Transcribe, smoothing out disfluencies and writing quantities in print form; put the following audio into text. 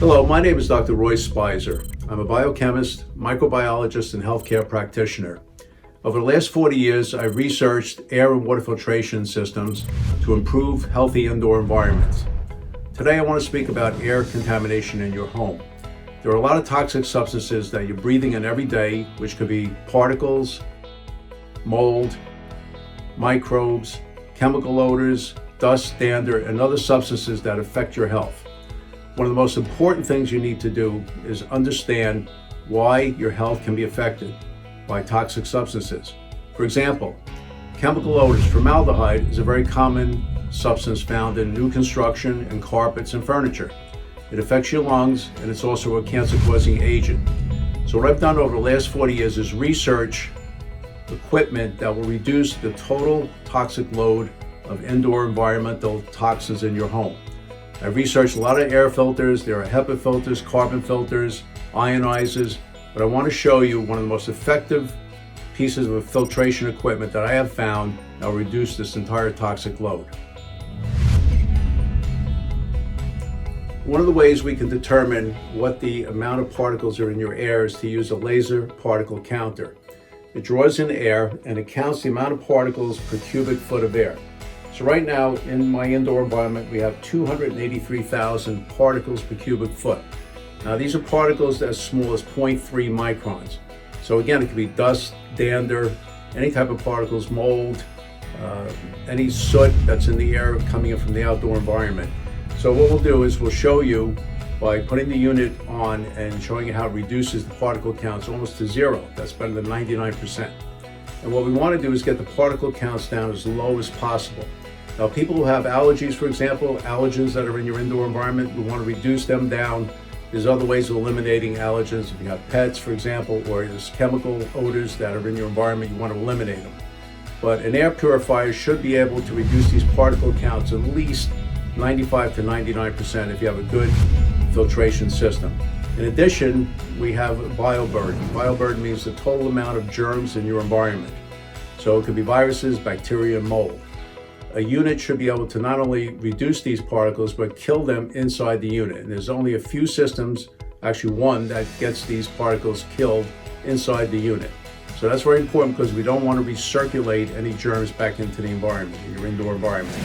Hello, my name is Dr. Roy Speiser. I'm a biochemist, microbiologist, and healthcare practitioner. Over the last 40 years, I've researched air and water filtration systems to improve healthy indoor environments. Today, I want to speak about air contamination in your home. There are a lot of toxic substances that you're breathing in every day, which could be particles, mold, microbes, chemical odors, dust, dander, and other substances that affect your health. One of the most important things you need to do is understand why your health can be affected by toxic substances. For example, chemical odors. Formaldehyde is a very common substance found in new construction and carpets and furniture. It affects your lungs, and it's also a cancer-causing agent. So what I've done over the last 40 years is research equipment that will reduce the total toxic load of indoor environmental toxins in your home. I've researched a lot of air filters. There are HEPA filters, carbon filters, ionizers, but I want to show you one of the most effective pieces of filtration equipment that I have found that will reduce this entire toxic load. One of the ways we can determine what the amount of particles are in your air is to use a laser particle counter. It draws in air and it counts the amount of particles per cubic foot of air. So right now in my indoor environment, we have 283,000 particles per cubic foot. Now these are particles as small as 0.3 microns. So again, it could be dust, dander, any type of particles, mold, any soot that's in the air coming in from the outdoor environment. So what we'll do is we'll show you by putting the unit on and showing you how it reduces the particle counts almost to zero. That's better than 99%. And what we want to do is get the particle counts down as low as possible. Now, people who have allergies, for example, allergens that are in your indoor environment, we want to reduce them down. There's other ways of eliminating allergens. If you have pets, for example, or there's chemical odors that are in your environment, you want to eliminate them. But an air purifier should be able to reduce these particle counts at least 95 to 99% if you have a good filtration system. In addition, we have bioburden. Bioburden means the total amount of germs in your environment. So it could be viruses, bacteria, and mold. A unit should be able to not only reduce these particles, but kill them inside the unit. And there's only a few systems, actually one, that gets these particles killed inside the unit. So that's very important because we don't want to recirculate any germs back into the environment, in your indoor environment.